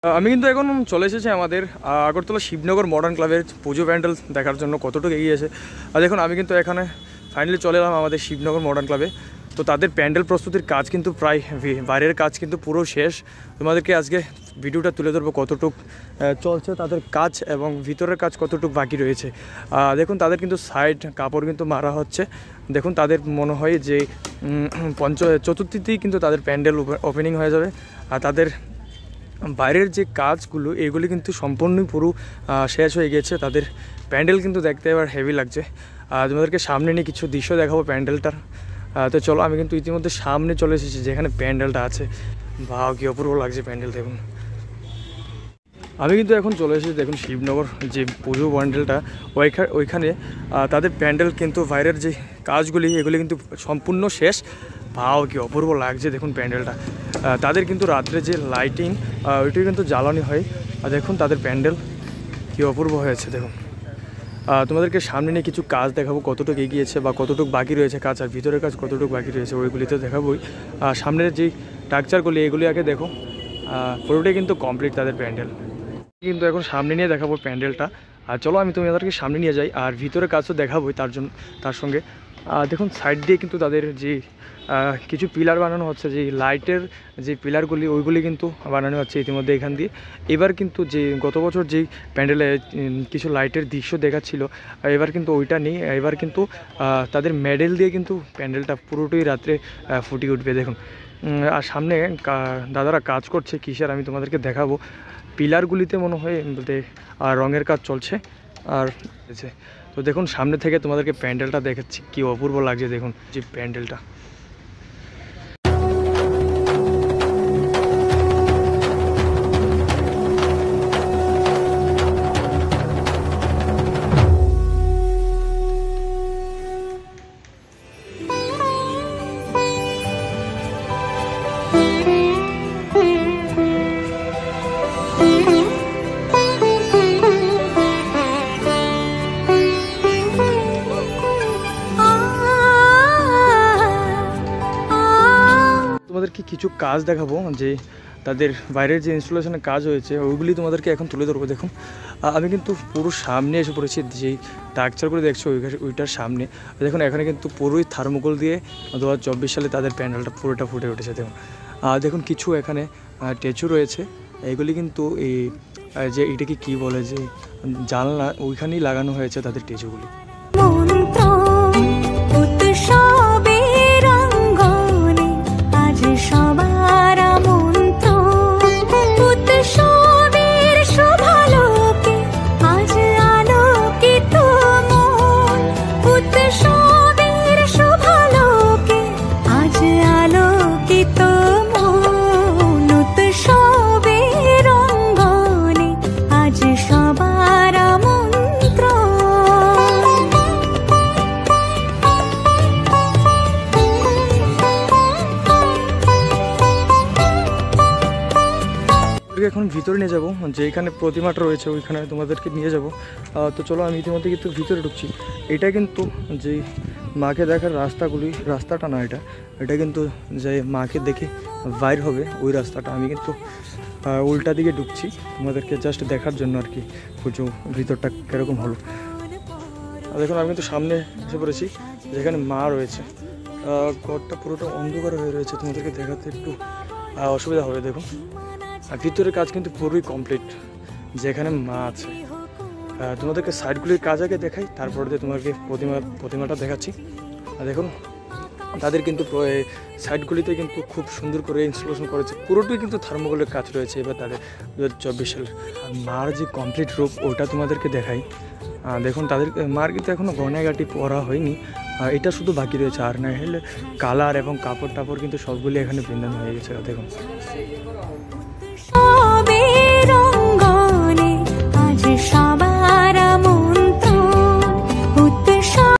আমি কিন্তু এখন চলে এসেছি আমাদের আগরতলা শিবনগর মডার্ন ক্লাবের পুজো প্যান্ডেল দেখার জন্য কতটুকু এগিয়ে আছে। আর দেখুন আমি কিন্তু এখানে ফাইনালি চলে এলাম আমাদের শিবনগর মডার্ন ক্লাবে। তো তাদের প্যান্ডেল প্রস্তুতির কাজ কিন্তু প্রায় বাইরের কাজ কিন্তু পুরো শেষ। তোমাদেরকে আজকে ভিডিওটা তুলে ধরবো কতটুক চলছে তাদের কাজ এবং ভিতরের কাজ কতটুক বাকি রয়েছে। দেখুন তাদের কিন্তু সাইড কাপড় কিন্তু মারা হচ্ছে। দেখুন তাদের মনে হয় যে চতুর্থীতেই কিন্তু তাদের প্যান্ডেল ওপেনিং হয়ে যাবে। আর তাদের বাইরের যে কাজগুলো এগুলি কিন্তু সম্পূর্ণই পুরো শেষ হয়ে গেছে। তাদের প্যান্ডেল কিন্তু দেখতে এবার হেভি লাগছে। তোমাদেরকে সামনে নিয়ে কিছু দৃশ্য দেখাবো প্যান্ডেলটার। তো চলো, আমি কিন্তু ইতিমধ্যে সামনে চলে এসেছি যেখানে প্যান্ডেলটা আছে। বাহ, কি অপূর্ব লাগছে প্যান্ডেল দেখুন। আমি কিন্তু এখন চলে এসেছি দেখুন শিবনগর যে পুজো প্যান্ডেলটা ওইখানে তাদের প্যান্ডেল কিন্তু বাইরের যে কাজগুলি এগুলি কিন্তু সম্পূর্ণ শেষ। ভাও কি অপূর্ব লাগছে দেখুন প্যান্ডেলটা। তাদের কিন্তু রাত্রে যে লাইটিং ওইটাই কিন্তু জ্বালানি হয়। আর দেখুন তাদের প্যান্ডেল কি অপূর্ব হয়েছে দেখুন। তোমাদেরকে সামনে নিয়ে কিছু কাজ দেখাবো কতটুকু এগিয়েছে বা কতটুকু বাকি রয়েছে কাজ, আর ভিতরের কাজ কতটুকু বাকি রয়েছে ওইগুলি তো দেখাবোই। সামনের যেই স্ট্রাকচারগুলি এগুলি আগে দেখো, পুরোটাই কিন্তু কমপ্লিট তাদের প্যান্ডেল। কিন্তু এখন সামনে নিয়ে দেখাবো প্যান্ডেলটা। আর চলো আমি তোমাদেরকে সামনে নিয়ে যাই, আর ভিতরের কাজও দেখাবোই তার সঙ্গে। দেখুন সাইড দিয়ে কিন্তু তাদের যে কিছু পিলার বানানো হচ্ছে, যে লাইটের যে পিলারগুলি ওইগুলি কিন্তু বানানো হচ্ছে ইতিমধ্যে এখান দিয়ে। এবার কিন্তু যে গত বছর যেই প্যান্ডেলে কিছু লাইটের দৃশ্য দেখাচ্ছিল এবার কিন্তু ওইটা নেই। এবার কিন্তু তাদের মেডেল দিয়ে কিন্তু প্যান্ডেলটা পুরোটাই রাত্রে ফুটিয়ে উঠবে দেখুন। আর সামনে দাদারা কাজ করছে কিসের আমি তোমাদেরকে দেখাবো। পিলারগুলিতে মনে হয় রঙের কাজ চলছে। আর তো দেখুন সামনে থেকে তোমাদেরকে প্যান্ডেলটা দেখাচ্ছি, কি অপূর্ব লাগছে দেখুন যে প্যান্ডেলটা। তোমাদেরকে কিছু কাজ দেখাবো যে তাদের বাইরের যে ইনস্টলেশনের কাজ হয়েছে ওইগুলি তোমাদেরকে এখন তুলে ধরবো দেখুন। আমি কিন্তু পুরো সামনে এসে পড়েছি, যেই স্ট্রাকচার করে দেখছো ওইটার সামনে। দেখুন এখানে কিন্তু পুরোই থার্মোকল দিয়ে 2024 সালে তাদের প্যান্ডেলটা পুরোটা ফুটে উঠেছে দেখুন। দেখুন কিছু এখানে স্ট্যাচু রয়েছে, এইগুলি কিন্তু এই যে এটাকে কী বলে যে জানলা ওইখানেই লাগানো হয়েছে তাদের স্ট্যাচুগুলি। এখন ভিতরে নিয়ে যাবো, যেখানে প্রতিমাটা রয়েছে ওইখানে তোমাদেরকে নিয়ে যাব। তো চলো আমি ইতিমধ্যে কিন্তু ভিতরে ঢুকছি। এটা কিন্তু যে মাকে দেখার রাস্তাটা না, এটা কিন্তু যে মাকে দেখে বাইর হবে ওই রাস্তাটা। আমি কিন্তু উল্টা দিকে ঢুকছি তোমাদেরকে জাস্ট দেখার জন্য আর কি পুজো ভিতরটা কীরকম হলো। দেখুন আমি কিন্তু সামনে এসে পড়েছি যেখানে মা রয়েছে। ঘরটা পুরোটা অন্ধকার হয়ে রয়েছে, তোমাদেরকে দেখাতে একটু অসুবিধা হবে দেখুন। আর ভিতরের কাজ কিন্তু পুরোই কমপ্লিট, যেখানে মা আছে। তোমাদেরকে সাইডগুলির কাজ আগে দেখাই, তারপরে তোমাকে প্রতিমাটা দেখাচ্ছি। আর দেখুন তাদের কিন্তু সাইডগুলিতে কিন্তু খুব সুন্দর করে ইনস্টলেশন করেছে, পুরোটাই কিন্তু থার্মোকলের কাজ রয়েছে। এবার তাদের 2024 সালের মার যে কমপ্লিট রূপ ওটা তোমাদেরকে দেখাই। দেখুন তাদের মার কিন্তু এখনও গয়নাগাটি পরা হয়নি, এটা শুধু বাকি রয়েছে। আর না হলে কালার এবং কাপড় টাপড় কিন্তু সবগুলি এখানে বৃন্দান হয়ে গেছে দেখুন।